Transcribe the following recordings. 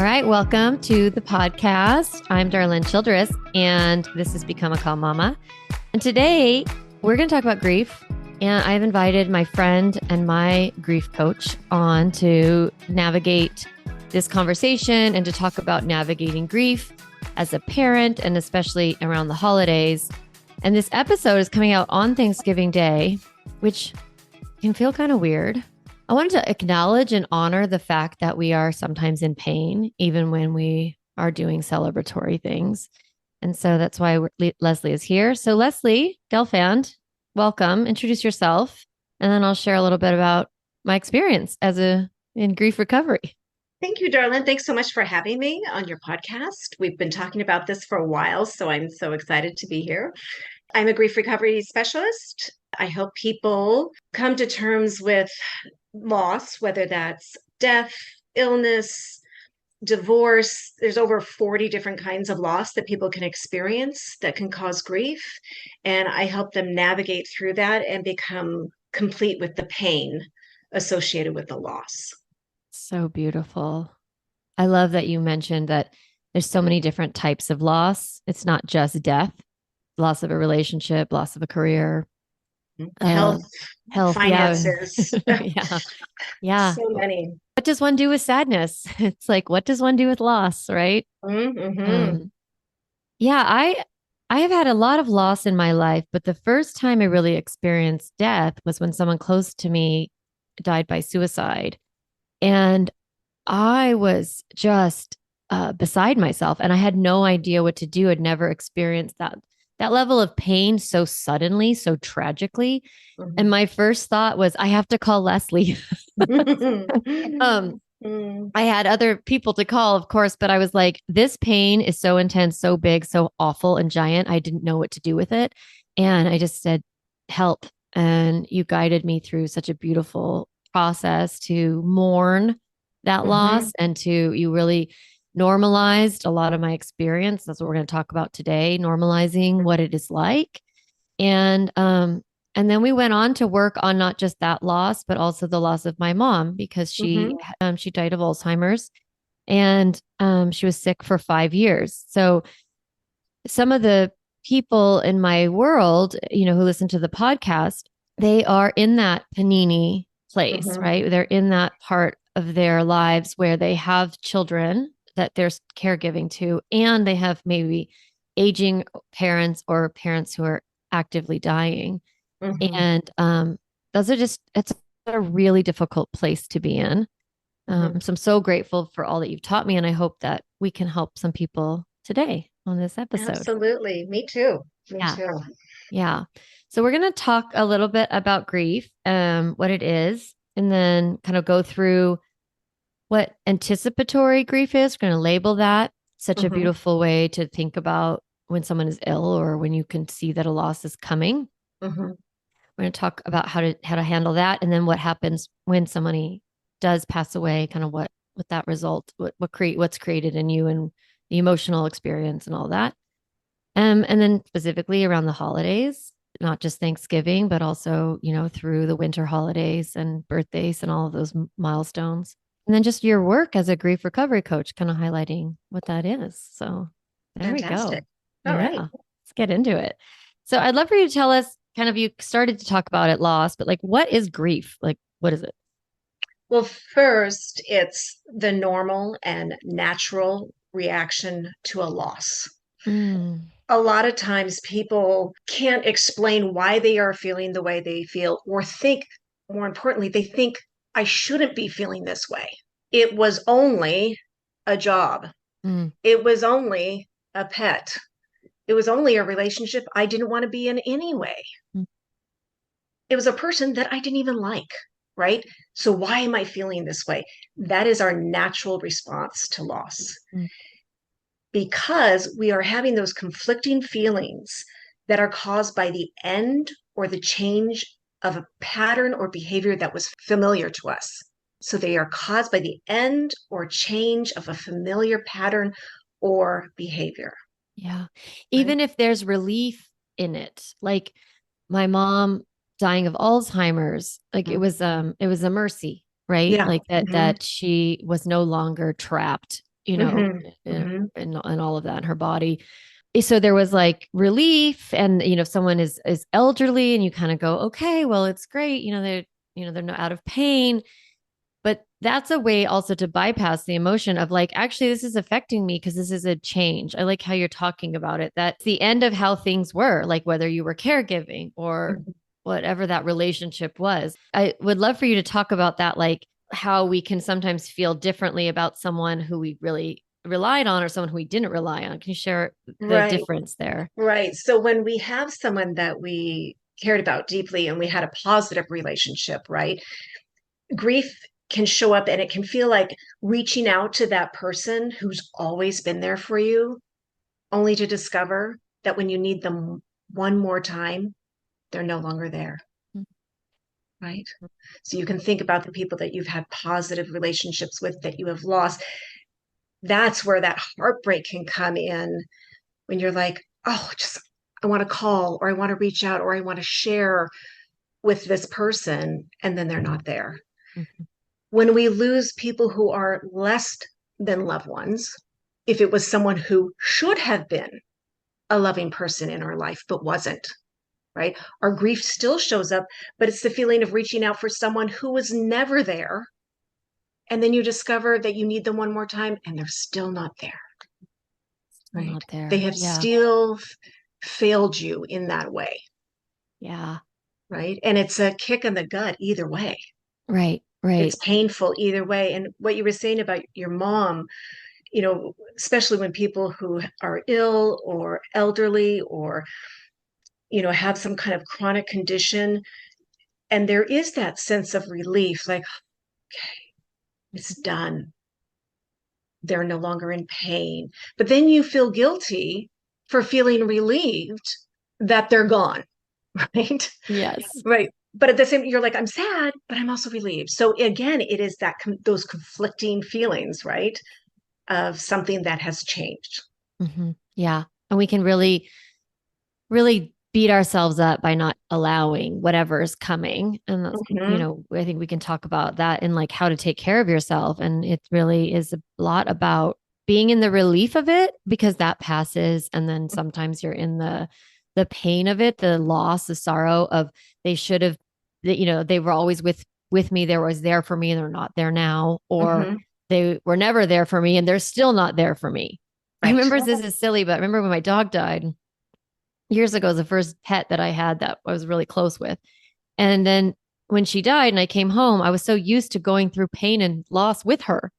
All right, welcome to the podcast. I'm Darlene Childress, and this is Become a Calm Mama. And today we're going to talk about grief. And I've invited my friend and my grief coach on to navigate this conversation and to talk about navigating grief as a parent and especially around the holidays. And this episode is coming out on Thanksgiving Day, which can feel kind of weird. I wanted to acknowledge and honor the fact that we are sometimes in pain, even when we are doing celebratory things. And so that's why Leslie is here. So Leslie Gelfand, welcome. Introduce yourself, and then I'll share a little bit about my experience in grief recovery. Thank you, Darlene. Thanks so much for having me on your podcast. We've been talking about this for a while, so I'm so excited to be here. I'm a grief recovery specialist. I help people come to terms with loss, whether that's death, illness, divorce. There's over 40 different kinds of loss that people can experience that can cause grief. And I help them navigate through that and become complete with the pain associated with the loss. So beautiful. I love that you mentioned that there's so many different types of loss. It's not just death, loss of a relationship, loss of a career, health, finances. Yeah. So many. What does one do with sadness? It's like, what does one do with loss, right? Mm-hmm. I have had a lot of loss in my life, but the first time I really experienced death was when someone close to me died by suicide. And I was just beside myself, and I had no idea what to do. I'd never experienced that level of pain so suddenly, so tragically. Mm-hmm. And my first thought was, I have to call Leslie. I had other people to call, of course, but I was like, this pain is so intense, so big, so awful and giant. I didn't know what to do with it. And I just said, help. And you guided me through such a beautiful process to mourn that loss, and you really normalized a lot of my experience. That's what we're going to talk about today, normalizing what it is like. And then we went on to work on not just that loss, but also the loss of my mom, because she died of Alzheimer's, and she was sick for 5 years. So some of the people in my world, who listen to the podcast, they are in that panini place, right? They're in that part of their lives where they have children that they're caregiving to, and they have maybe aging parents or parents who are actively dying. And those are it's a really difficult place to be in. So I'm so grateful for all that you've taught me, and I hope that we can help some people today on this episode. Absolutely. Me too. Me too. Yeah. So we're going to talk a little bit about grief, what it is, and then kind of go through what anticipatory grief is. We're going to label that. Such a beautiful way to think about when someone is ill or when you can see that a loss is coming. We're going to talk about how to handle that, and then what happens when somebody does pass away, kind of what that result, what's created in you, and the emotional experience and all that. And then specifically around the holidays, not just Thanksgiving, but also, through the winter holidays and birthdays and all of those milestones. And then just your work as a grief recovery coach, kind of highlighting what that is. So there Fantastic. we go. All right. Let's get into it. So I'd love for you to tell us, kind of, you started to talk about it, loss, but like, what is grief? Like, what is it? Well, first, it's the normal and natural reaction to a loss. A lot of times people can't explain why they are feeling the way they feel, or think, more importantly, they think, I shouldn't be feeling this way. It was only a job. It was only a pet. It was only a relationship I didn't want to be in anyway. It was a person that I didn't even like, right? So why am I feeling this way? That is our natural response to loss. Because we are having those conflicting feelings that are caused by the end or the change of a pattern or behavior that was familiar to us. So they are caused by the end or change of a familiar pattern or behavior. Yeah. Even if there's relief in it, like my mom dying of Alzheimer's, like it was a mercy, right? Yeah. Like that she was no longer trapped you know, Mm-hmm. Mm-hmm. and all of that in her body. So there was like relief, and if someone is elderly and you kind of go, okay, well, it's great, they're not out of pain. But that's a way also to bypass the emotion of like, actually, this is affecting me because this is a change. I like how you're talking about it. That's the end of how things were, like whether you were caregiving or whatever that relationship was. I would love for you to talk about that, like how we can sometimes feel differently about someone who we really relied on or someone who we didn't rely on. Can you share the Right, difference there? right. So when we have someone that we cared about deeply and we had a positive relationship, right? Grief can show up and it can feel like reaching out to that person who's always been there for you, only to discover that when you need them one more time, they're no longer there, right? So you can think about the people that you've had positive relationships with that you have lost. That's where that heartbreak can come in when you're like, oh, just I want to call or I want to reach out or I want to share with this person, and then they're not there. Mhm. When we lose people who are less than loved ones, if it was someone who should have been a loving person in our life but wasn't, right? Our grief still shows up, but it's the feeling of reaching out for someone who was never there. And then you discover that you need them one more time and they're still not there, Still right? not They there. have Yeah. still failed you in that way, Yeah. right? And it's a kick in the gut either way. Right. It's Right. painful either way. And what you were saying about your mom, especially when people who are ill or elderly or, have some kind of chronic condition, and there is that sense of relief, like, okay, it's done. They're no longer in pain. But then you feel guilty for feeling relieved that they're gone, right? Yes. Right. But at the same, you're like, I'm sad, but I'm also relieved. So again, it is those conflicting feelings, right, of something that has changed. Yeah. And we can really beat ourselves up by not allowing whatever's coming. And that's, Hmm. I think we can talk about that and like how to take care of yourself. And it really is a lot about being in the relief of it because that passes. And then sometimes you're in the pain of it, the loss, the sorrow of they should have, they were always with me. They were always there for me and they're not there now. Or Hmm. they were never there for me and they're still not there for me. I Right. remember this is silly, but I remember when my dog died years ago, the first pet that I had that I was really close with. And then when she died and I came home, I was so used to going through pain and loss with her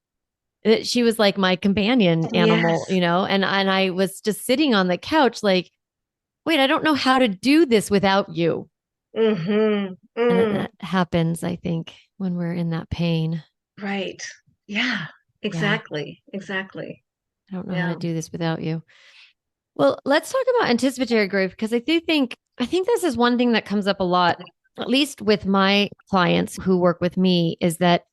that she was like my companion animal, Yes. and I was just sitting on the couch like, wait, I don't know how to do this without you. Hmm. And Mm. that happens, I think, when we're in that pain. Right. Yeah, Yeah, exactly. Exactly. I don't know how to Yeah. do this without you. Well, let's talk about anticipatory grief because I think this is one thing that comes up a lot, at least with my clients who work with me, is that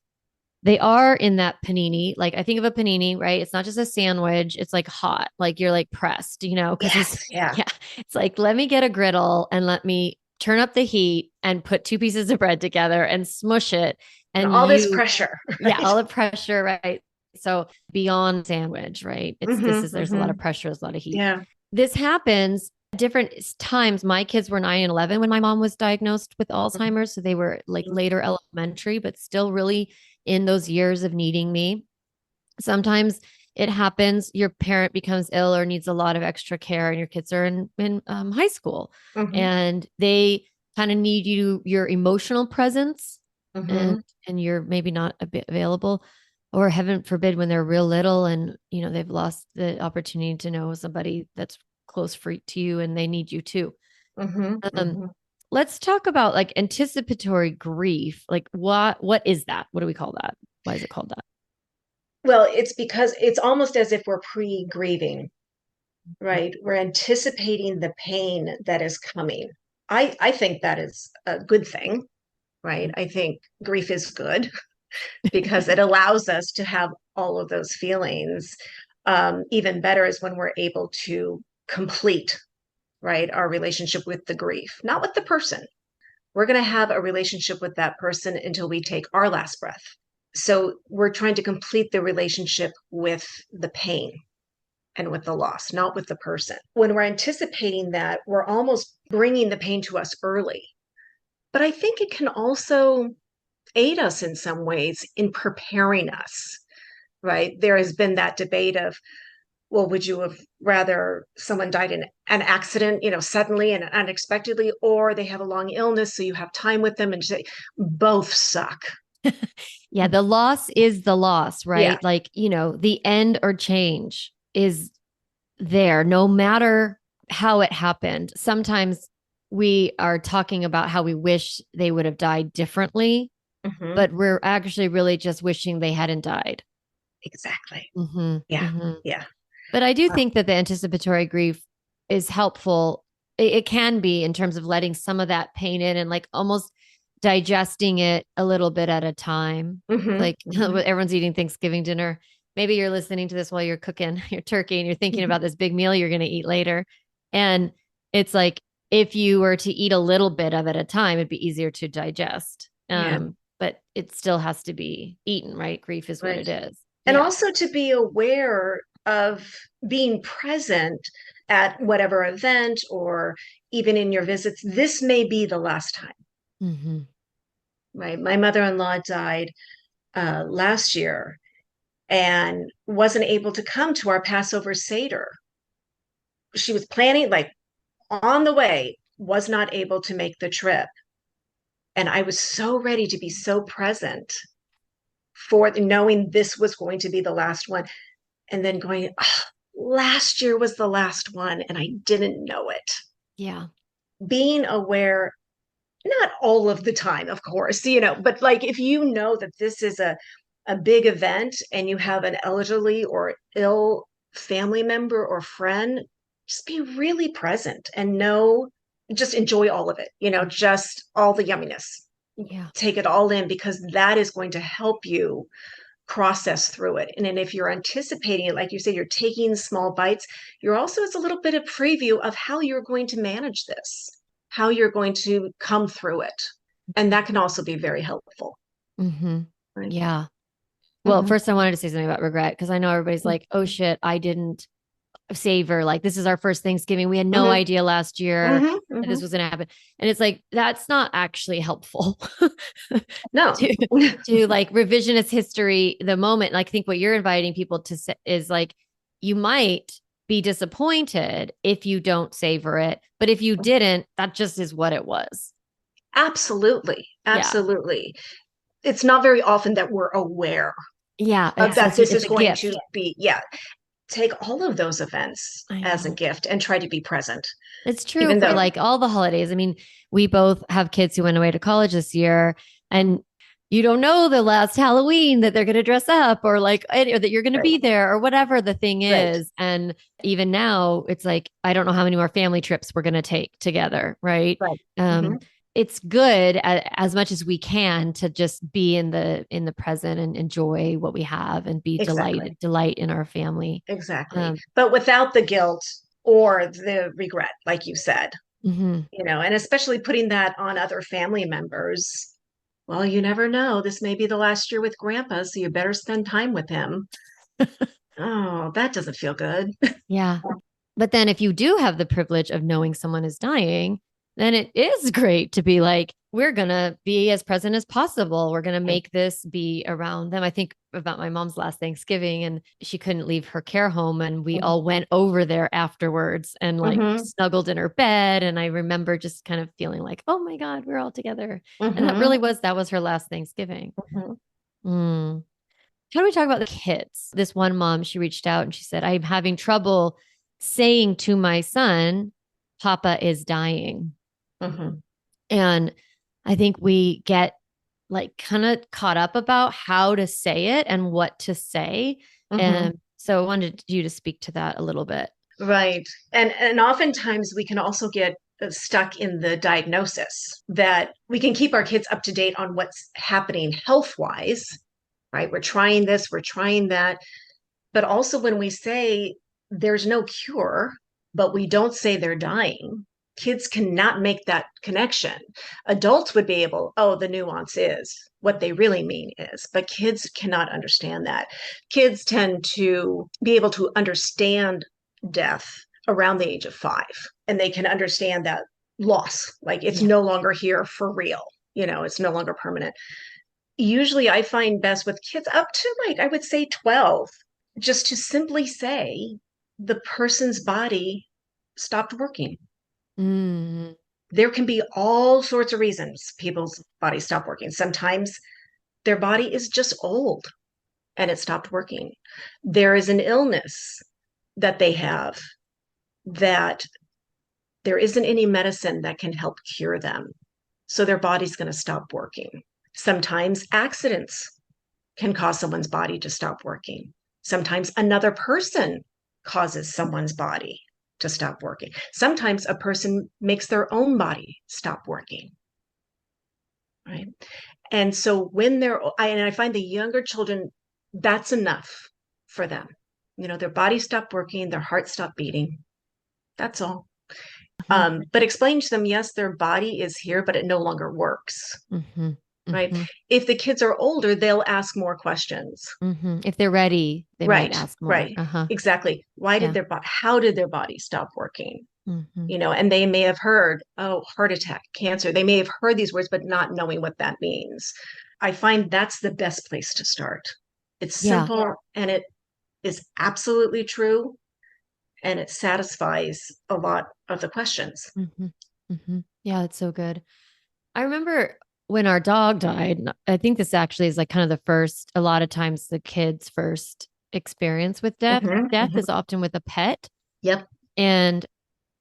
they are in that panini. Like I think of a panini, right? It's not just a sandwich, it's like hot, like you're like pressed, because it's Yes. Yeah. yeah, it's like let me get a griddle and let me turn up the heat and put two pieces of bread together and smush it. And And all this pressure, yeah, right? all the pressure, right? So beyond sandwich, right? Hmm. There's a lot Hmm. of pressure, there's a lot of heat. Yeah. This happens at different times. My kids were 9 and 11 when my mom was diagnosed with Alzheimer's. So they were like later elementary, but still really in those years of needing me. Sometimes it happens, your parent becomes ill or needs a lot of extra care, and your kids are in high school Hmm. and they kind of need your emotional presence, and Hmm. and you're maybe not a bit available, or heaven forbid when they're real little and they've lost the opportunity to know somebody that's close to you and they need you too. Hmm. um Hmm. let's talk about like anticipatory grief. Like what is that? What do we call that? Why is it called that? Well, it's because it's almost as if we're pre-grieving, right? We're anticipating the pain that is coming. I think that is a good thing, right? I think grief is good because it allows us to have all of those feelings. Even better is when we're able to complete, right, our relationship with the grief, not with the person. We're going to have a relationship with that person until we take our last breath. So we're trying to complete the relationship with the pain and with the loss, not with the person. When we're anticipating that, we're almost bringing the pain to us early. But I think it can also aid us in some ways in preparing us, right? There has been that debate of, well, would you have rather someone died in an accident, suddenly and unexpectedly, or they have a long illness, so you have time with them, and say both suck. Yeah, the loss is the loss, Yeah. right? Like, the end or change is there no matter how it happened. Sometimes we are talking about how we wish they would have died differently, but we're actually really just wishing they hadn't died. Exactly. Mm-hmm, Yeah. mm-hmm. Yeah. But I do think that the anticipatory grief is helpful. It can be in terms of letting some of that pain in and like almost digesting it a little bit at a time. Like everyone's eating Thanksgiving dinner. Maybe you're listening to this while you're cooking your turkey and you're thinking about this big meal you're going to eat later. And it's like if you were to eat a little bit of it at a time, it'd be easier to digest. Yeah. But it still has to be eaten, right? Grief is what it is. And also to be aware of being present at whatever event or even in your visits. This may be the last time. Mm-hmm. Right. My mother-in-law died last year and wasn't able to come to our Passover Seder. She was planning, like on the way, was not able to make the trip. And I was so ready to be so present for knowing this was going to be the last one. And then going, oh, last year was the last one, and I didn't know it. Yeah. Being aware, not all of the time, of course, but like if you know that this is a big event and you have an elderly or ill family member or friend, just be really present and just enjoy all of it, just all the yumminess. Yeah. Take it all in because that is going to help you process through it. And then if you're anticipating it, like you say, you're taking small bites, you're also, it's a little bit of preview of how you're going to manage this, how you're going to come through it. And that can also be very helpful. Mm-hmm. Right? Yeah. Well, first I wanted to say something about regret because I know everybody's like, oh shit, I didn't savor. Like, this is our first Thanksgiving. We had no idea last year that this was going to happen. And it's like, that's not actually helpful. No. to like revisionist history, the moment. Like, I think what you're inviting people to say is like, you might be disappointed if you don't savor it. But if you didn't, that just is what it was. Absolutely. Yeah. Absolutely. It's not very often that we're aware Yeah. of that this It's is a going gift. to be, take all of those events as a gift and try to be present. It's true for like all the holidays. I mean, we both have kids who went away to college this year, and you don't know the last Halloween that they're going to dress up or like, or that you're going to be there or whatever the thing is. And even now it's like, I don't know how many more family trips we're going to take together. Right. It's good as much as we can to just be in the present and enjoy what we have and be delight in our family. Exactly. But without the guilt or the regret, like you said, and especially putting that on other family members. Well, you never know. This may be the last year with grandpa, so you better spend time with him. Oh, that doesn't feel good. Yeah. But then if you do have the privilege of knowing someone is dying, then it is great to be like, we're going to be as present as possible. We're going to make this be around them. I think about my mom's last Thanksgiving and she couldn't leave her care home. And we all went over there afterwards and like snuggled in her bed. And I remember just kind of feeling like, oh my God, we're all together. And that was her last Thanksgiving. How do we talk about the kids? This one mom, she reached out and she said, I'm having trouble saying to my son, Papa is dying. And I think we get like kind of caught up about how to say it and what to say. And so I wanted you to speak to that a little bit. Right. And oftentimes we can also get stuck in the diagnosis that we can keep our kids up to date on what's happening health wise, right? We're trying this, we're trying that. But also when we say there's no cure, but we don't say they're dying, Kids cannot make that connection. Adults would be able, oh, the nuance is what they really mean is, but kids cannot understand that. Kids tend to be able to understand death around the age of 5, and they can understand that loss, like it's no longer here for real, it's no longer permanent. Usually I find best with kids up to, like, I would say 12, just to simply say the person's body stopped working. Mm. There can be all sorts of reasons people's bodies stop working. Sometimes their body is just old and it stopped working. There is an illness that they have that there isn't any medicine that can help cure them. So their body's going to stop working. Sometimes accidents can cause someone's body to stop working. Sometimes another person causes someone's body to stop working. Sometimes a person makes their own body stop working. Right. And so when I find the younger children, that's enough for them. Their body stopped working, their heart stopped beating. That's all. But explain to them, yes, their body is here, but it no longer works. Mm-hmm. Right. If the kids are older, they'll ask more questions. If they're ready, they might ask more. Right. Exactly. How did their body stop working? And they may have heard, oh, heart attack, cancer. They may have heard these words, but not knowing what that means. I find that's the best place to start. It's simple and it is absolutely true. And it satisfies a lot of the questions. Yeah, it's so good. I remember when our dog died, I think this actually is like kind of the first, a lot of times the kids' first experience with death. Death is often with a pet. Yep. And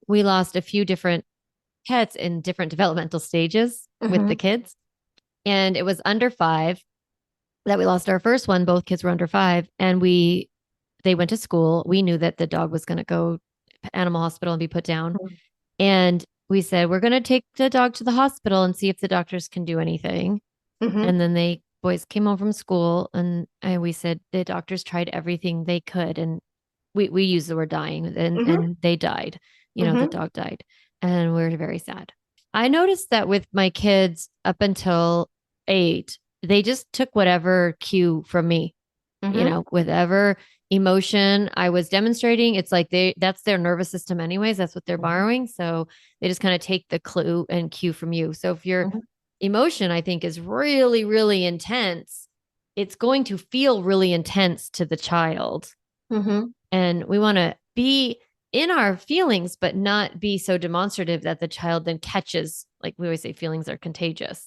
we lost a few different pets in different developmental stages with the kids. And it was under 5 that we lost our first one. Both kids were under 5. And they went to school. We knew that the dog was going to go to animal hospital and be put down. And we said, we're going to take the dog to the hospital and see if the doctors can do anything. And then boys came home from school and we said the doctors tried everything they could. And we used the word dying and they died. The dog died. And we were very sad. I noticed that with my kids up until 8, they just took whatever cue from me, whatever emotion I was demonstrating. It's like that's their nervous system anyways. That's what they're borrowing. So they just kind of take the clue and cue from you. So if your emotion, I think, is really, really intense, it's going to feel really intense to the child. And we want to be in our feelings, but not be so demonstrative that the child then catches, like we always say, feelings are contagious.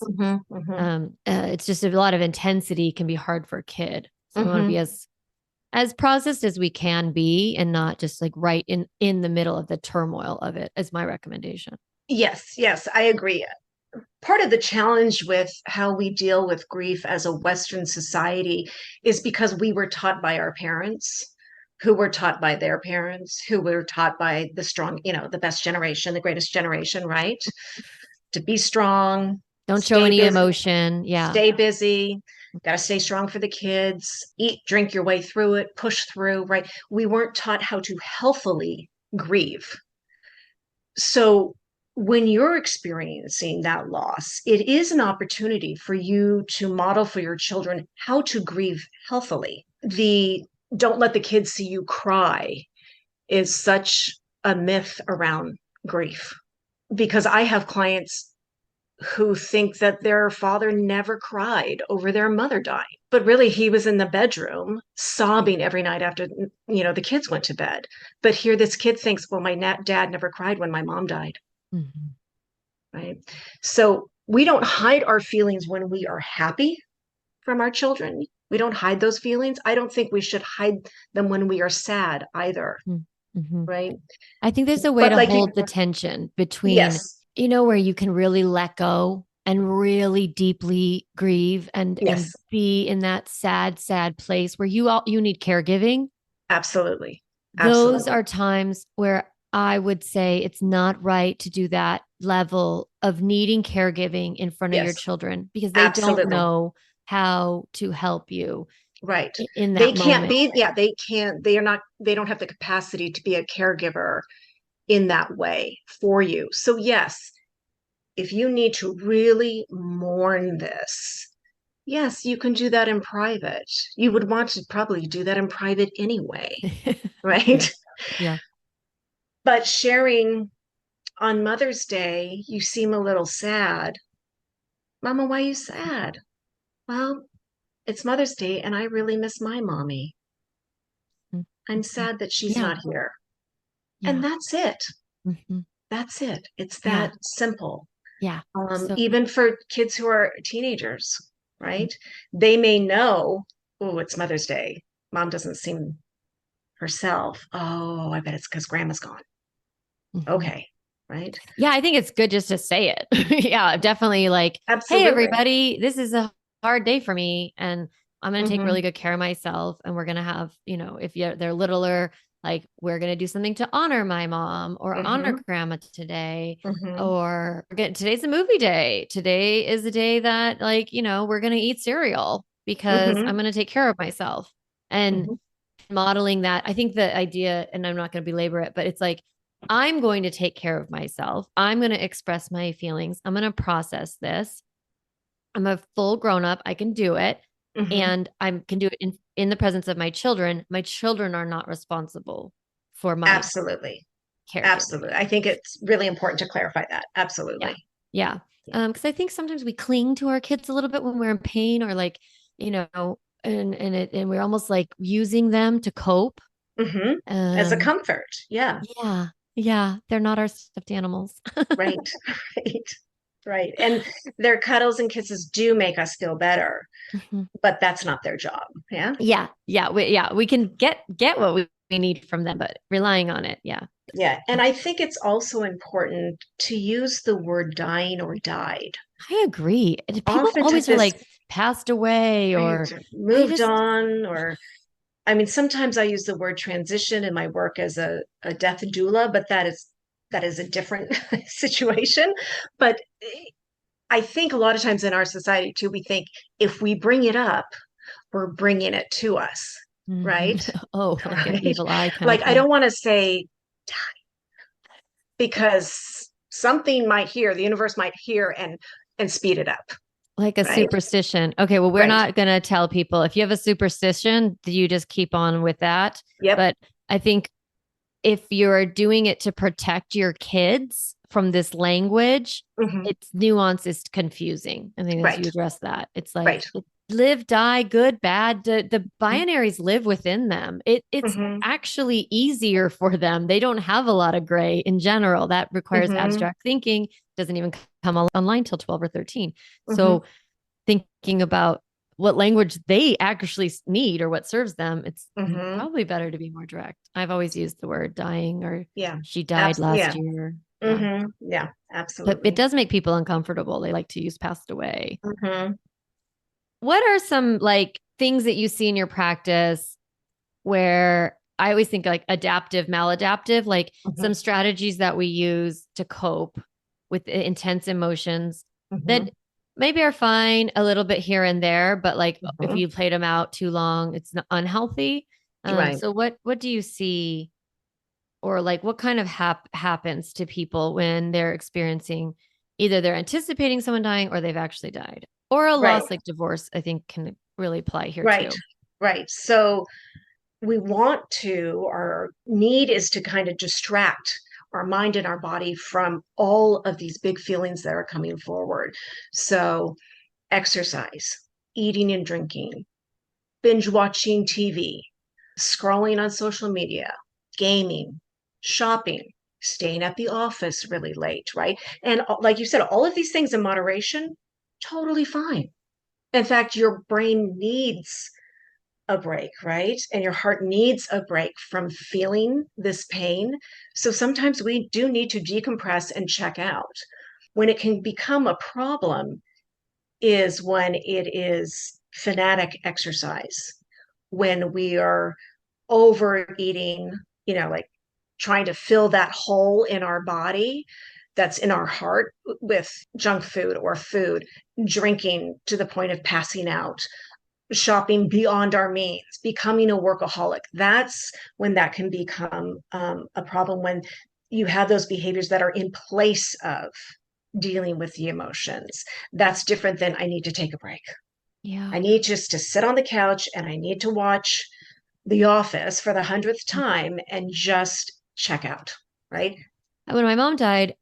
It's just a lot of intensity can be hard for a kid. So we want to be as processed as we can be and not just like right in the middle of the turmoil of it, is my recommendation. Yes, I agree. Part of the challenge with how we deal with grief as a Western society is because we were taught by our parents, who were taught by their parents, who were taught by the strong, the best generation, the greatest generation, right? To be strong. Don't show any emotion. Yeah. Stay busy. Got to stay strong for the kids. Eat, drink your way through it, push through, right? We weren't taught how to healthily grieve. So when you're experiencing that loss, it is an opportunity for you to model for your children how to grieve healthily. Don't let the kids see you cry is such a myth around grief, because I have clients who think that their father never cried over their mother dying, but really he was in the bedroom sobbing every night after the kids went to bed. But here this kid thinks, well, my dad never cried when my mom died. Right. So we don't hide our feelings when we are happy from our children. We don't hide those feelings. I don't think we should hide them when we are sad either. Right. I think there's a way to hold the tension between, where you can really let go and really deeply grieve and be in that sad place where you need caregiving. Absolutely. Those are times where I would say it's not right to do that level of needing caregiving in front of your children, because they don't know how to help you. Right. In that they can't moment. They don't have the capacity to be a caregiver in that way for you. So yes, if you need to really mourn this, yes, you can do that in private. You would want to probably do that in private anyway, Yeah. right? Yeah. But sharing on Mother's Day, you seem a little sad. Mama, why are you sad? Well, it's Mother's Day and I really miss my mommy. I'm Mhm. sad that she's Yeah. not here. And Yeah. that's it. Hmm. That's it. It's Yeah. that simple. Yeah. So, Even for kids who are teenagers, mhm. right? They may know, oh, it's Mother's Day. Mom doesn't seem herself. Oh, I bet it's because grandma's gone. Mhm. Okay, right? Yeah, I think it's good just to say it. Yeah, definitely like, hey, Absolutely. everybody, this is a hard day for me. And I'm going to take Mm-hmm, really good care of myself. And we're going to have, if they're littler, like we're going to do something to honor my mom or honor mm-hmm, grandma today. mm-hmm, Or today's a movie day. Today is the day that, like, we're going to eat cereal because mm-hmm, I'm going to take care of myself. And mm-hmm. modeling that, I think the idea, and I'm not going to belabor it, but it's like, I'm going to take care of myself. I'm going to express my feelings. I'm going to process this. I'm a full grown up. I can do it. Mm-hmm. And I can do it in the presence of my children. My children are not responsible for my Absolutely. caregiving. Absolutely. I think it's really important to clarify that. Yeah. Absolutely. Yeah. Yeah. Because I think sometimes we cling to our kids a little bit when we're in pain or like, and we're almost like using them to cope. Mm-hmm. As a Um, comfort. Yeah. yeah. Yeah. They're not our stuffed animals. Right. Right. Right. And their cuddles and kisses do make us feel better, Mhm. but that's not their job. Yeah. Yeah. We can get what we need from them, but relying on it. Yeah. Yeah. And I think it's also important to use the word dying or died. I agree. And people Oftentimes always are this, like passed away right, or I moved just on, or I mean, sometimes I use the word transition in my work as a death doula, but that is a different situation. But I think a lot of times in our society too, we think if we bring it up, we're bringing it to us, Mhm. right? Oh, like an Right. evil eye kind of Like I thing. don't want to say because something might hear, the universe might hear and speed it up, Like a right? superstition. Okay, well, we're Right. not going to tell people if you have a superstition, you just keep on with that. Yep. But I think if you're doing it to protect your kids from this language, Hmm. its nuance is confusing. I think as you Right. address that, it's like Right. live, die, good, bad. The binaries live within them. It's Hmm. actually easier for them. They don't have a lot of gray in general. That requires Hmm. abstract thinking. Doesn't even come online till 12 or 13. Hmm. So thinking about what language they actually need or what serves them, it's Hmm. probably better to be more direct. I've always used the word dying or Yeah. she died Yeah. last year. Yeah. Yeah. But it Absolutely. does make people uncomfortable. They like to use passed away. Hmm. What are some like things that you see in your practice where I always think like adaptive, maladaptive, like Hmm. some strategies that we use to cope with intense emotions Hmm. that maybe are fine a little bit here and there, but like if Hmm. you played them out too long, it's unhealthy. Right. So what do you see, or like what kind of happens to people when they're experiencing either they're anticipating someone dying or they've actually died, or a Right. loss like divorce? I think can really apply here Right. too. Right. So we want to, our need is to kind of distract our mind and our body from all of these big feelings that are coming forward. So, exercise, eating and drinking, binge watching TV, scrolling on social media, gaming, shopping, staying at the office really late, right? And like you said, all of these things in moderation, totally fine. In fact, your brain needs a break, right? And your heart needs a break from feeling this pain. So sometimes we do need to decompress and check out. When it can become a problem is when it is fanatic exercise, when we are overeating, like trying to fill that hole in our body that's in our heart with junk food or food, drinking to the point of passing out, shopping beyond our means, becoming a workaholic. That's when that can become a problem, when you have those behaviors that are in place of dealing with the emotions. That's different than I need to take a break. Yeah. I need just to sit on the couch and I need to watch The Office for the 100th time and just check out, right? When my mom died,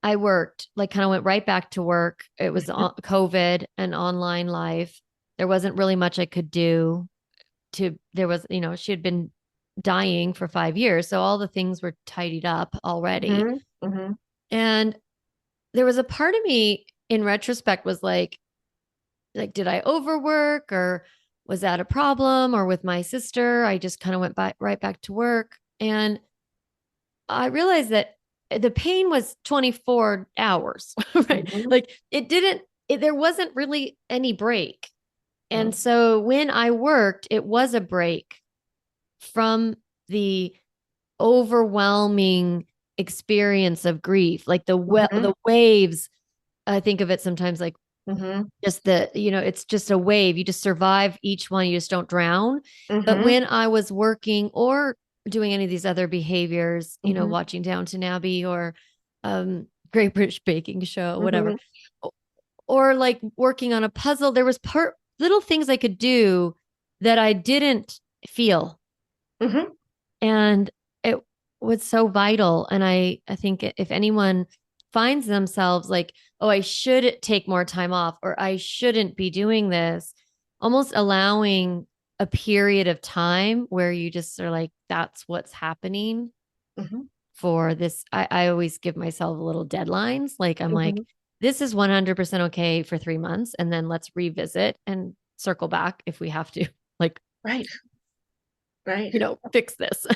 I worked, like kind of went right back to work. It was COVID and online life. There wasn't really much I could do there was, she had been dying for 5 years. So all the things were tidied up already. Mm-hmm. Mm-hmm. And there was a part of me in retrospect was like, did I overwork or was that a problem? Or with my sister, I just kind of went right back to work. And I realized that the pain was 24 hours, right? Mm-hmm. Like there wasn't really any break. And so when I worked, it was a break from the overwhelming experience of grief, like Mm-hmm. the waves. I think of it sometimes like Mm-hmm. just it's just a wave. You just survive each one. You just don't drown. But Mm-hmm. when I was working or doing any of these other behaviors, Mm-hmm. watching Downton Abbey or Great British Baking Show, whatever, Mm-hmm. or like working on a puzzle, there was little things I could do that I didn't feel. Mm-hmm. And it was so vital. And I think if anyone finds themselves like, oh, I should take more time off or I shouldn't be doing this, almost allowing a period of time where you just are like, that's what's happening Mm-hmm. for this. I always give myself little deadlines. Like, I'm like, Mm-hmm. this is 100% okay for 3 months. And then let's revisit and circle back if we have to, like, Right. Right. fix this.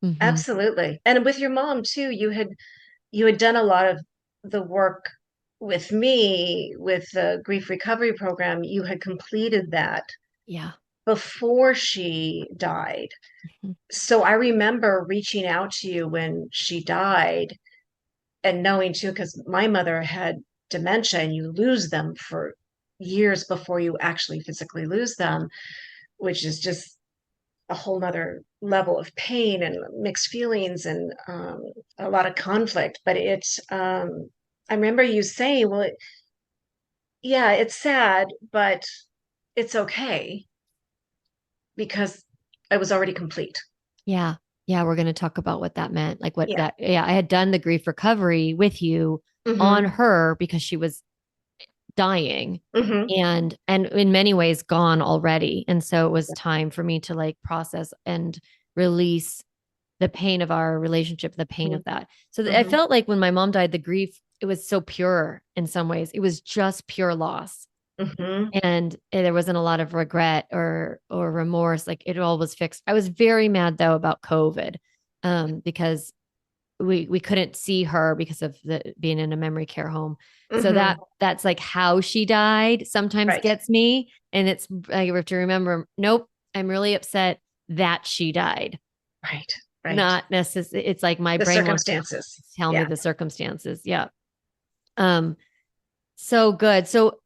Mm-hmm. Absolutely. And with your mom too, you had done a lot of the work with me with the grief recovery program. You had completed that Yeah. before she died. Mhm. So I remember reaching out to you when she died and knowing too, because my mother had dementia and you lose them for years before you actually physically lose them, which is just a whole nother level of pain and mixed feelings and a lot of conflict. But I remember you saying, well, yeah, it's sad, but it's okay because I was already complete. Yeah. Yeah. We're going to talk about what that meant. Like what Yeah. that, yeah, I had done the grief recovery with you on Mm-hmm. her because she was dying Mm-hmm. and in many ways gone already. And so it was time for me to like process and release the pain of our relationship, the pain of that. So I Mm-hmm. felt like when my mom died, the grief, it was so pure in some ways. It was just pure loss. Mm-hmm. And there wasn't a lot of regret or remorse. Like it all was fixed. I was very mad though about COVID, because we couldn't see her because of the being in a memory care home. So Mm-hmm. that's like how she died sometimes Right. gets me. And it's I have to remember, nope, I'm really upset that she died. Right. Right. Not necessarily. It's like my The brain wants to circumstances. tell me Yeah. the circumstances. Yeah. Um. So good. So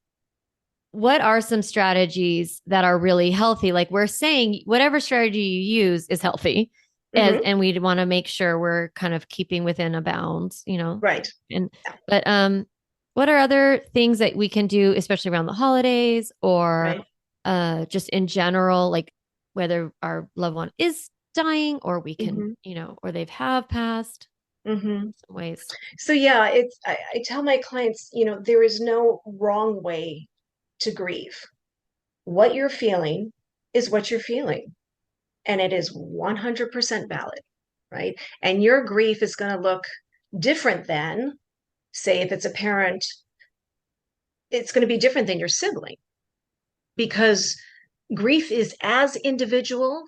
what are some strategies that are really healthy? Like we're saying, whatever strategy you use is healthy, Mm-hmm. and we want to make sure we're kind of keeping within a bounds. Right. And Yeah. but what are other things that we can do, especially around the holidays or Right. just in general, like whether our loved one is dying or we can, Mm-hmm. or they've have passed Mm-hmm. in some ways. So yeah, I tell my clients, there is no wrong way to grieve. What you're feeling is what you're feeling, and it is 100% valid, right? And your grief is going to look different than, say, if it's a parent, it's going to be different than your sibling because grief is as individual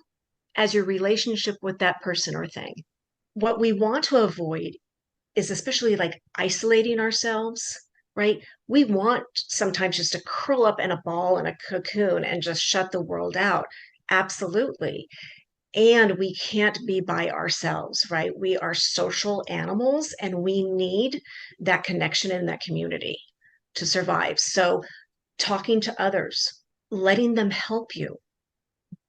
as your relationship with that person or thing. What we want to avoid is especially like isolating ourselves, right? We want sometimes just to curl up in a ball in a cocoon and just shut the world out. Absolutely. And we can't be by ourselves, right? We are social animals and we need that connection in that community to survive. So, talking to others, letting them help you,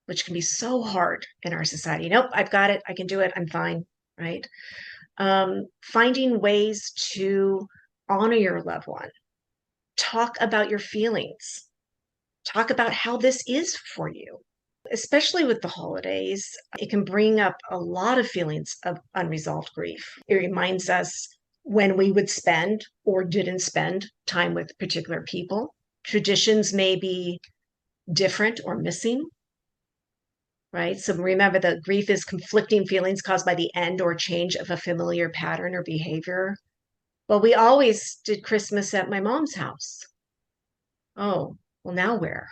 which can be so hard in our society. Nope, I've got it. I can do it. I'm fine. right? Finding ways to honor your loved one, talk about your feelings, talk about how this is for you. Especially with the holidays, it can bring up a lot of feelings of unresolved grief. It reminds us when we would spend or didn't spend time with particular people. Traditions may be different or missing, right? So remember that grief is conflicting feelings caused by the end or change of a familiar pattern or behavior. Well, we always did Christmas at my mom's house. Oh, well, now where?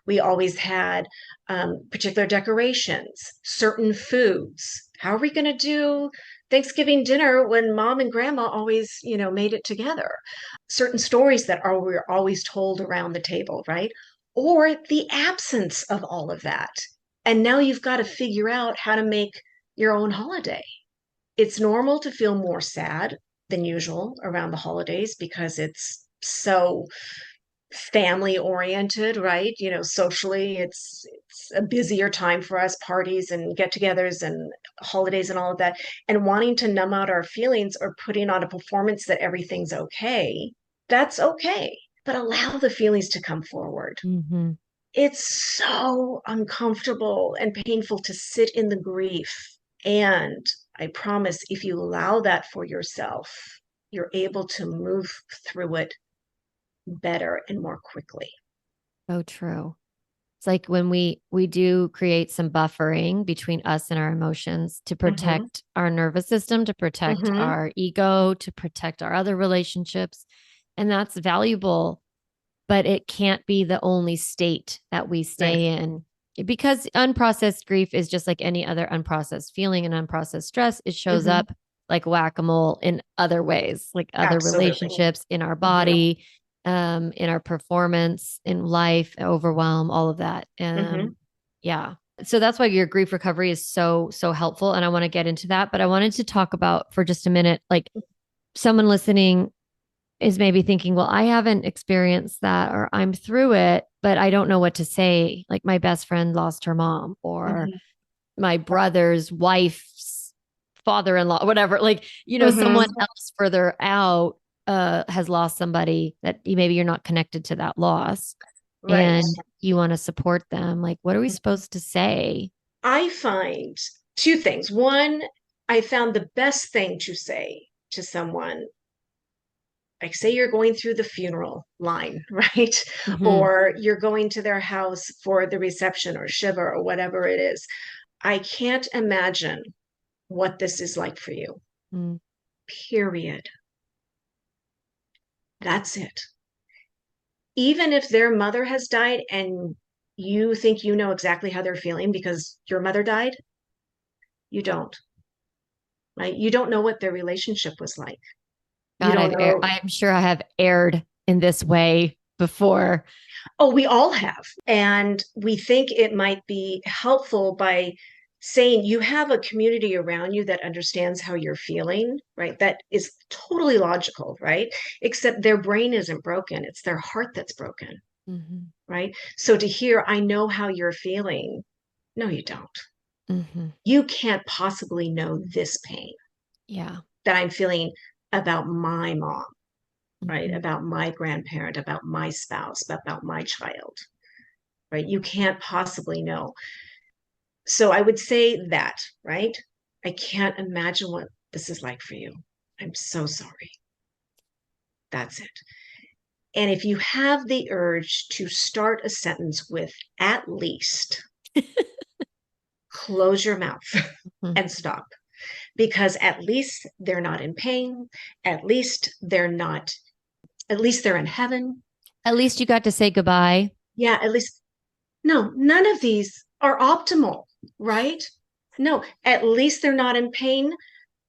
We always had particular decorations, certain foods. How are we going to do Thanksgiving dinner when mom and grandma always, made it together? Certain stories that we're always told around the table, right? Or the absence of all of that. And now you've got to figure out how to make your own holiday. It's normal to feel more sad than usual around the holidays because it's so family oriented, right? Socially, it's a busier time for us, parties and get-togethers and holidays and all of that. And wanting to numb out our feelings or putting on a performance that everything's okay, that's okay. But allow the feelings to come forward. Mm-hmm. It's so uncomfortable and painful to sit in the grief. And I promise if you allow that for yourself, you're able to move through it better and more quickly. So true. It's like when we do create some buffering between us and our emotions to protect our nervous system, to protect our ego, to protect our other relationships. And that's valuable, but it can't be the only state that we stay in, because unprocessed grief is just like any other unprocessed feeling and unprocessed stress. It shows up like whack-a-mole in other ways, like other relationships, in our body, in our performance, in life, overwhelm, all of that. Yeah. So that's why your grief recovery is so, so helpful. And I want to get into that, but I wanted to talk about for just a minute, like someone listening is maybe thinking, well, I haven't experienced that, or I'm through it, but I don't know what to say. Like my best friend lost her mom, or my brother's wife's father-in-law, whatever, like, someone else further out has lost somebody that maybe you're not connected to that loss, and you want to support them. Like, what are we supposed to say? I find two things. One, I found the best thing to say to someone, like say you're going through the funeral line, right? Or you're going to their house for the reception or shiva or whatever it is. I can't imagine what this is like for you. Period. That's it. Even if their mother has died and you think you know exactly how they're feeling because your mother died, you don't, right? You don't know what their relationship was like. You God, don't know. I'm sure I have erred in this way before. Oh, we all have. And we think it might be helpful by saying you have a community around you that understands how you're feeling, right? That is totally logical, right? Except their brain isn't broken. It's their heart that's broken, right? So to hear, I know how you're feeling. No, you don't. You can't possibly know this pain. Yeah. That I'm feeling about my mom, right? About my grandparent, about my spouse, about my child, right? You can't possibly know. So I would say that, right? I can't imagine what this is like for you. I'm so sorry. That's it. And if you have the urge to start a sentence with at least, close your mouth and stop. Because at least they're not in pain. At least they're in heaven. At least you got to say goodbye. Yeah, at least. No, none of these are optimal, right? No, at least they're not in pain.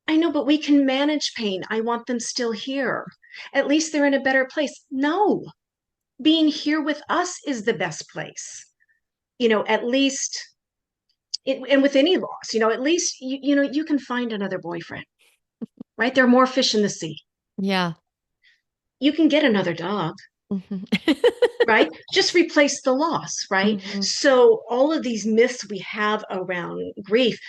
I know, but we can manage pain. I want them still here. At least they're in a better place. No, being here with us is the best place. At least, and with any loss, at least, you can find another boyfriend, right? There are more fish in the sea. Yeah. You can get another dog. Right? Just replace the loss, right? So all of these myths we have around grief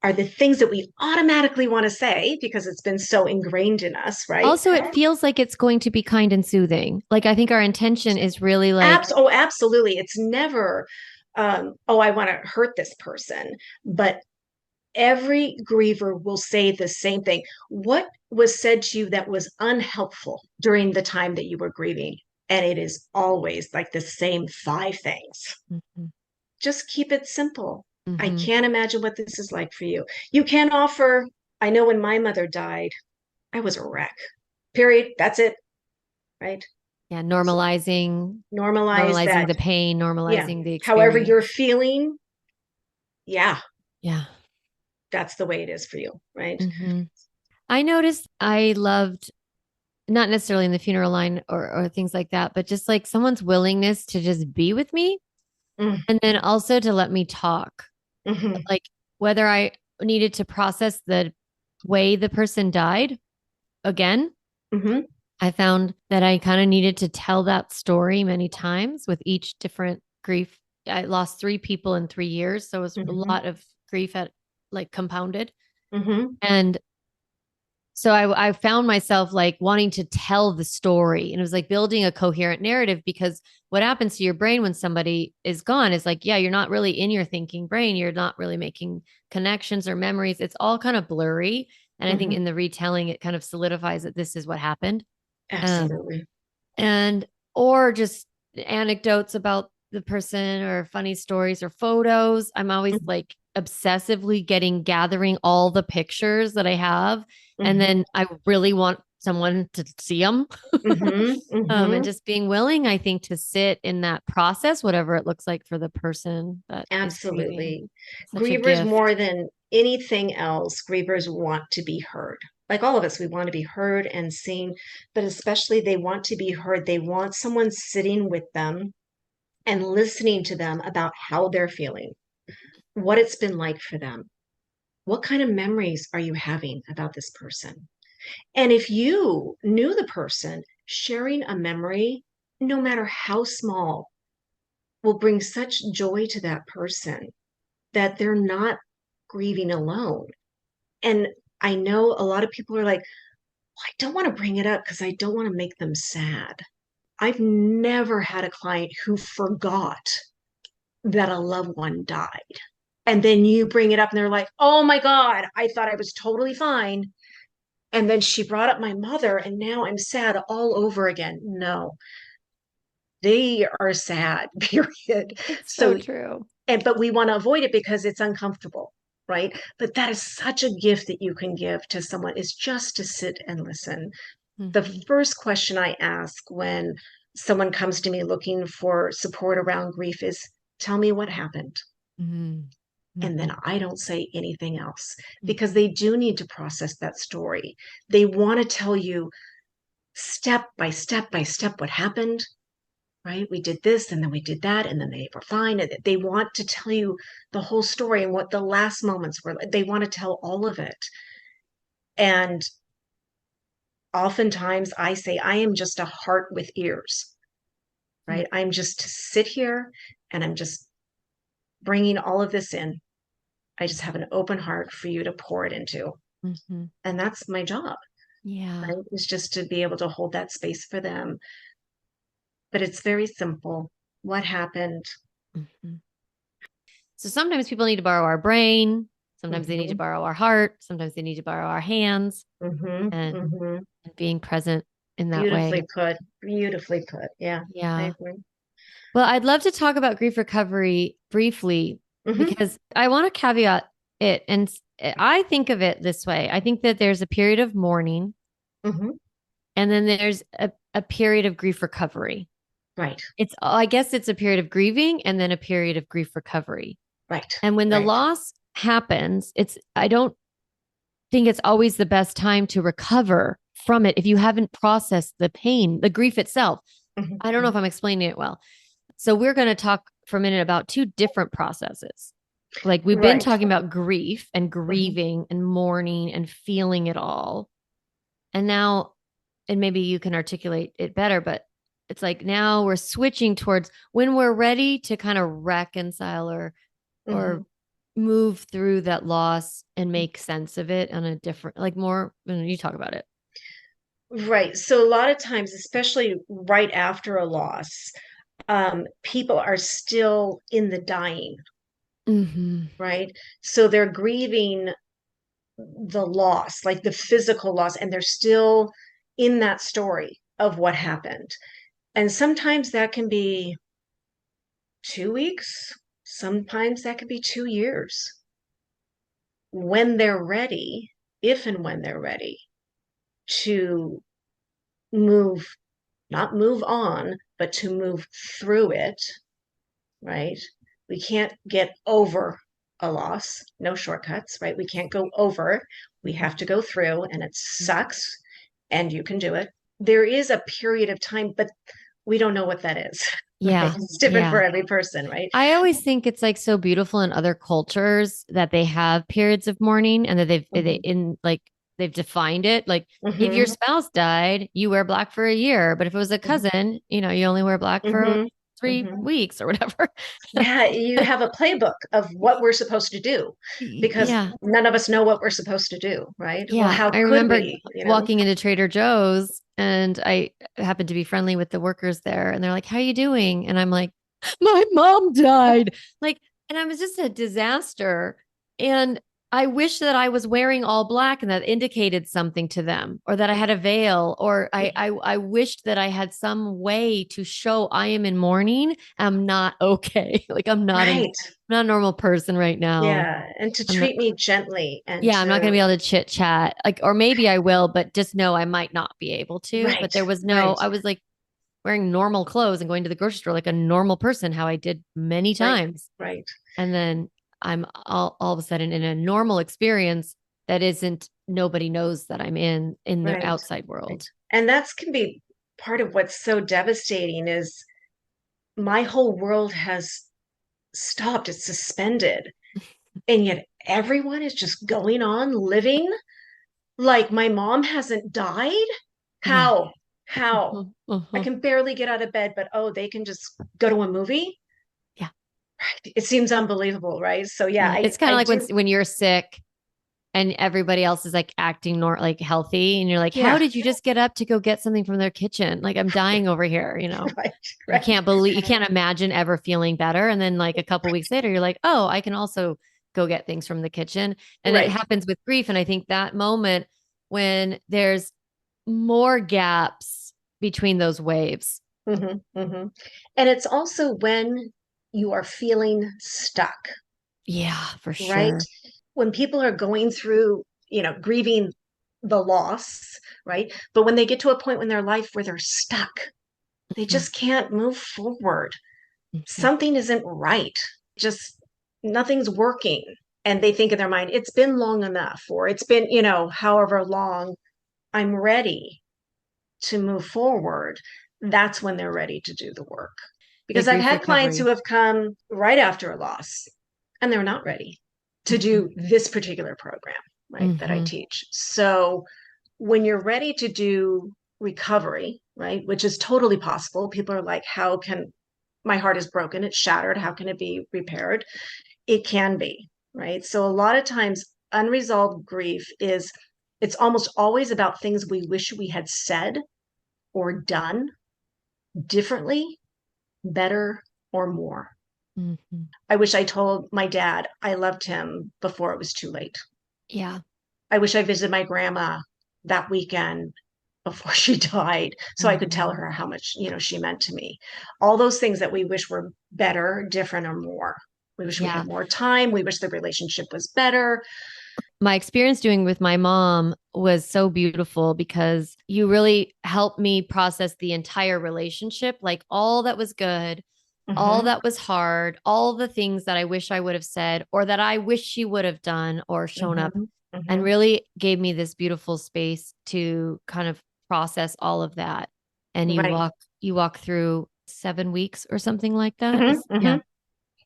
are the things that we automatically want to say because it's been so ingrained in us, right? Also, it feels like it's going to be kind and soothing. Like, I think our intention is really like, Oh, absolutely. It's never, oh, I want to hurt this person. But every griever will say the same thing. What was said to you that was unhelpful during the time that you were grieving? And it is always like the same 5 things. mm-hmm, Just keep it simple. I mm-hmm. can't imagine what this is like for you. You can offer, I know when my mother died, I was a wreck. Period. That's it. Right. Yeah, So normalize normalizing that. the pain, Yeah. normalizing the However you're experience. feeling, yeah, Yeah. that's the way it is for you. Right. Mm-hmm. I noticed I loved, not necessarily in the funeral line or things like that, but just like someone's willingness to just be with me Mm-hmm. and then also to let me talk. Mm-hmm. Like whether I needed to process the way the person died again, Mm-hmm. I found that I kind of needed to tell that story many times with each different grief. I lost 3 people in 3 years. So it was a Mm-hmm. lot of grief at like compounded. Mm-hmm. And so I found myself like wanting to tell the story. And it was like building a coherent narrative because what happens to your brain when somebody is gone is like, yeah, you're not really in your thinking brain. You're not really making connections or memories. It's all kind of blurry. And I think Mm-hmm. in the retelling, it kind of solidifies that this is what happened. Um, Absolutely. and or just anecdotes about the person or funny stories or photos. I'm always like obsessively gathering all the pictures that I have. And Mm-hmm. then I really want someone to see them. Mm-hmm. And Mm-hmm. just being willing, I think, to sit in that process, whatever it looks like for the person that is grieving. Absolutely. Such a Grievers, more gift. than anything else, grievers want to be heard. Like all of us, we want to be heard and seen, but especially they want to be heard. They want someone sitting with them and listening to them about how they're feeling, what it's been like for them. What kind of memories are you having about this person? And if you knew the person, sharing a memory, no matter how small, will bring such joy to that person that they're not grieving alone. And I know a lot of people are like, well, I don't want to bring it up because I don't want to make them sad. I've never had a client who forgot that a loved one died. And then you bring it up and they're like, oh my God, I thought I was totally fine. And then she brought up my mother and now I'm sad all over again. No, they are sad, period. It's so So, true. but we want to avoid it because it's uncomfortable, right? But that is such a gift that you can give to someone, is just to sit and listen. The Mm-hmm. first question I ask when someone comes to me looking for support around grief is, tell me what happened. Mm-hmm. And Mm-hmm. then I don't say anything else because Mm-hmm. they do need to process that story. They want to tell you step by step by step what happened, right? We did this and then we did that and then they were fine. And they want to tell you the whole story and what the last moments were. They want to tell all of it. And oftentimes I say, I am just a heart with ears, right? I'm just to sit here and I'm just bringing all of this in. I just have an open heart for you to pour it into. Mm-hmm. And that's my job, Yeah. right? Is just to be able to hold that space for them. But it's very simple. What happened? Mm-hmm. So sometimes people need to borrow our brain. Sometimes they need to Mm-hmm. borrow our heart. Sometimes they need to borrow our hands Mm-hmm. and, Mm-hmm. and being present in that way. Beautifully put. Beautifully put. Yeah, I Yeah. agree. Well, I'd love to talk about grief recovery briefly Mm-hmm. because I want to caveat it. And I think of it this way. I think that there's a period of mourning Mm-hmm. and then there's a period of grief recovery. Right. I guess it's a period of grieving and then a period of grief recovery. Right. And when the Right. loss happens, I don't think it's always the best time to recover from it if you haven't processed the pain, the grief itself. I don't know if Mm-hmm. I'm explaining it well. So we're going to talk for a minute about two different processes. Like we've been Right. talking about grief and Mm-hmm. grieving and mourning and feeling it all. And now, and maybe you can articulate it better, but it's like now we're switching towards when we're ready to kind of reconcile or Mm-hmm. move through that loss and make sense of it on a different, like more, you talk about it. Right. So a lot of times, especially right after a loss, people are still in the dying, Mm-hmm. right? So they're grieving the loss, like the physical loss, and they're still in that story of what happened. And sometimes that can be 2 weeks, sometimes that could be 2 years. When they're ready, if and when they're ready to move, not move on, but to move through it, right? We can't get over a loss, no shortcuts, right? We can't go over. We have to go through, and it sucks, and you can do it. There is a period of time, but we don't know what that is. Right? Yeah. It's different Yeah. for every person, right? I always think it's like so beautiful in other cultures that they have periods of mourning and that they've defined it. Like if your Mm-hmm. spouse died, you wear black for a year, but if it was a cousin, you only wear black for Mm-hmm. 3 weeks or whatever. Yeah, you have a playbook of what we're supposed to do because Yeah. none of us know what we're supposed to do, right? Well, Yeah. how I could remember we, walking into Trader Joe's and I happened to be friendly with the workers there and they're like, "How you doing?" And I'm like, "My mom died." Like, and I was just a disaster. And I wish that I was wearing all black and that indicated something to them, or that I had a veil, or I wished that I had some way to show I am in mourning. I'm not okay. Like Right. I'm not a normal person right now. Yeah. And to I'm not treat me gently and Yeah, I'm not going to to, be able to chit chat. Like, or maybe I will, but just know I might not be able to. But right, there was right, I was like wearing normal clothes and going to the grocery store like a normal person, how I did many right, times. right, And then I'm all of a sudden in a normal experience that isn't, nobody knows that I'm in the right, outside right. world. And that's can be part of what's so devastating is my whole world has stopped, it's suspended. And yet everyone is just going on living like my mom hasn't died. Yeah. How? How? Mhm, I mhm. can barely get out of bed, but oh, they can just go to a movie. Yeah. Right. It seems unbelievable, right? So yeah, Yeah. I It's kind of I like do. when you're sick and everybody else is like acting like healthy and you're like, how Yeah. did you just get up to go get something from their kitchen? Like I'm dying over here. Right. You Right. can't believe, you can't imagine ever feeling better. And then like a couple weeks later, you're like, oh, I can also go get things from the kitchen. And it Right. happens with grief. And I think that moment when there's more gaps between those waves. Hmm. Hmm. And it's also when you are feeling stuck, Yeah, for right? sure. When people are going through, grieving the loss, right? But when they get to a point in their life where they're stuck, they Mhm, just can't move forward. mhm. Something isn't right. Just nothing's working. And they think in their mind, it's been long enough, or it's been, however long, I'm ready to move forward. That's when they're ready to do the work. The Because I've grief had clients who recovery. have come right after a loss and they're not ready to Mhm, do this particular program, right, that I mhm. teach. So when you're ready to do recovery, right, which is totally possible, people are like, how can my heart is broken, it's shattered, how can it be repaired? It can be, right? So a lot of times unresolved grief is it's almost always about things we wish we had said or done differently, better, or more. Mhm. I wish I told my dad I loved him before it was too late. Yeah. I wish I visited my grandma that weekend before she died so I could tell Mhm. her how much, she meant to me. All those things that we wish were better, different, or more. We wish we Yeah. had more time. We wish the relationship was better. My experience doing with my mom was so beautiful because you really helped me process the entire relationship, like all that was good, all Hmm. that was hard, all the things that I wish I would have said or that I wish she would have done or shown up, Hmm. and Hmm. really gave me this beautiful space to kind of process all of that. And Right. you walk through 7 weeks or something like that. Hmm. Hmm. Yeah.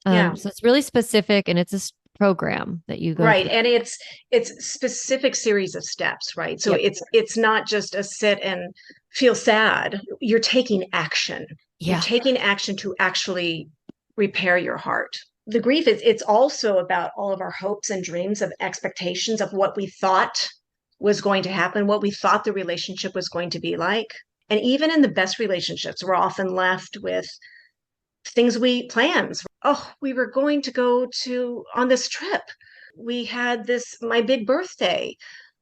Yeah. So it's really specific and it's a program that you go Right. through. And it's specific series of steps, right? So Yep. it's not just a sit and feel sad. You're taking action. You're Yeah. taking action to actually repair your heart, the grief is, it's also about all of our hopes and dreams of expectations of what we thought was going to happen, what we thought the relationship was going to be like. And even in the best relationships, we're often left with plans. Oh, we were going to go on this trip. We had my big birthday.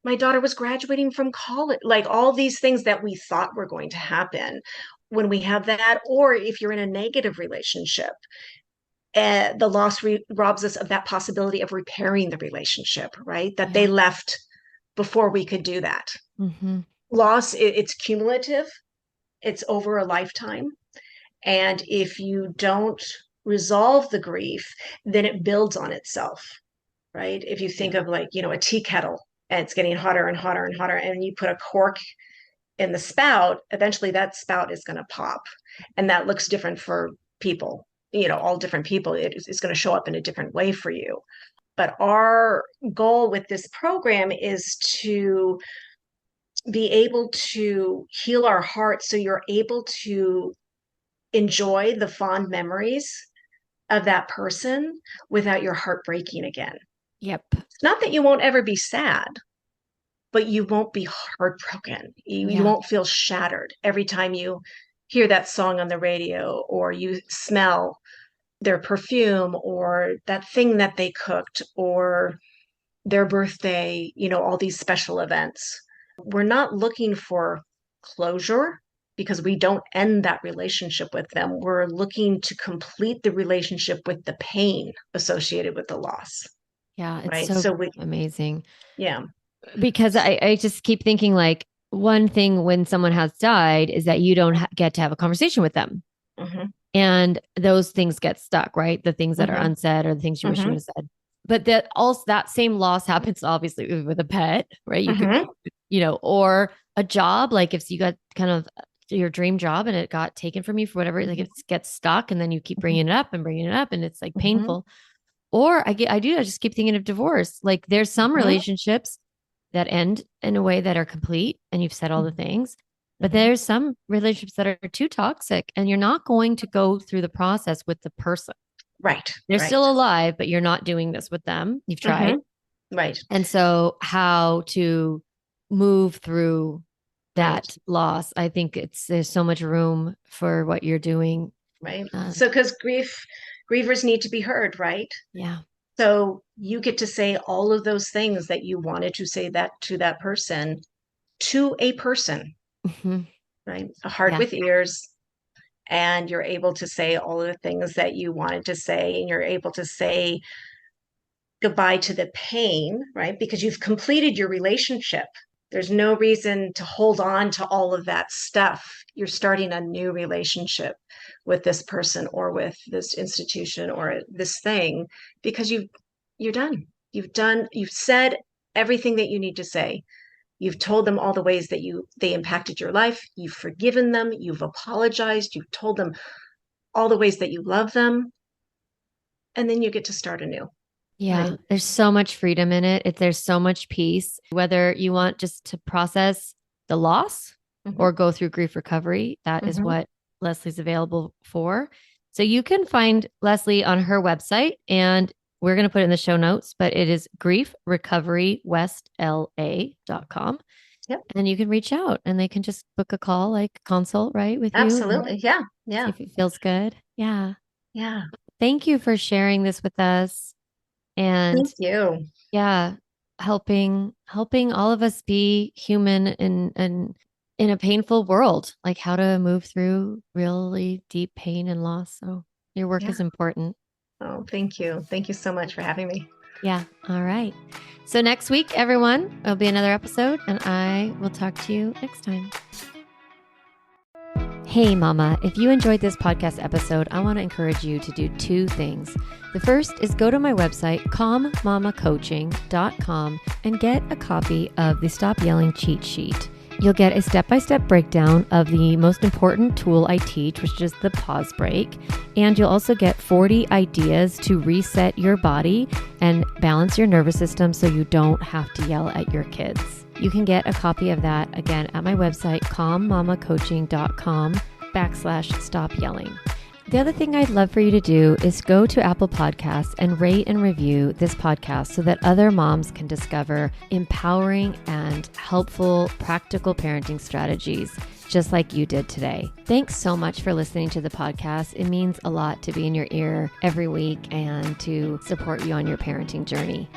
My daughter was graduating from college, like all these things that we thought were going to happen. When we have that, or if you're in a negative relationship, the loss robs us of that possibility of repairing the relationship, right? That they left before we could do that. Mm-hmm. Loss, it's cumulative. It's over a lifetime. And if you don't resolve the grief, then it builds on itself, right? If you think of like, a tea kettle and it's getting hotter and hotter and hotter, and you put a cork in the spout, eventually that spout is going to pop. And that looks different for people, all different people. It's going to show up in a different way for you. But our goal with this program is to be able to heal our heart so you're able to enjoy the fond memories of that person without your heart breaking again. Yep. It's not that you won't ever be sad, but you won't be heartbroken. You won't feel shattered every time you hear that song on the radio, or you smell their perfume, or that thing that they cooked, or their birthday, all these special events. We're not looking for closure because we don't end that relationship with them. We're looking to complete the relationship with the pain associated with the loss. Yeah, it's so amazing. Yeah. Because I just keep thinking, like, one thing when someone has died is that you don't get to have a conversation with them. Mm-hmm. And those things get stuck, right? The things that are unsaid, or the things you wish you would have said. But that same loss happens obviously with a pet, right? You could, or a job, like if you got kind of your dream job and it got taken from you for whatever, like it gets stuck, and then you keep bringing it up and it's like painful. Or I just keep thinking of divorce. Like there's some relationships that end in a way that are complete and you've said all the things, but there's some relationships that are too toxic and you're not going to go through the process with the person. Right. They're still alive, but you're not doing this with them. You've tried. Right. And so how to move through that loss, I think there's so much room for what you're doing. Right. So, because grievers need to be heard, right? Yeah. So you get to say all of those things that you wanted to say that to that person, to a person, right? A heart with ears. And you're able to say all of the things that you wanted to say, and you're able to say goodbye to the pain, right? Because you've completed your relationship. There's no reason to hold on to all of that stuff. You're starting a new relationship with this person or with this institution or this thing because you're done. You've said everything that you need to say. You've told them all the ways that they impacted your life. You've forgiven them. You've apologized. You've told them all the ways that you love them. And then you get to start anew. Yeah. Right? There's so much freedom in it. There's so much peace, whether you want just to process the loss or go through grief recovery. That is what Leslie's available for. So you can find Leslie on her website, and we're going to put it in the show notes, but it is griefrecoverywestla.com. Yep. And you can reach out and they can just book a call, like consult, right? With you. Absolutely. Yeah. Yeah. See if it feels good. Yeah. Yeah. Thank you for sharing this with us. And thank you. Yeah. Helping all of us be human in a painful world, like how to move through really deep pain and loss. So your work is important. Oh, thank you. Thank you so much for having me. Yeah. All right. So next week, everyone, there'll be another episode, and I will talk to you next time. Hey, Mama, if you enjoyed this podcast episode, I want to encourage you to do two things. The first is go to my website, calmmamacoaching.com, and get a copy of the Stop Yelling cheat sheet. You'll get a step-by-step breakdown of the most important tool I teach, which is the pause break. And you'll also get 40 ideas to reset your body and balance your nervous system so you don't have to yell at your kids. You can get a copy of that, again, at my website, calmmamacoaching.com/stop yelling. The other thing I'd love for you to do is go to Apple Podcasts and rate and review this podcast so that other moms can discover empowering and helpful, practical parenting strategies just like you did today. Thanks so much for listening to the podcast. It means a lot to be in your ear every week and to support you on your parenting journey.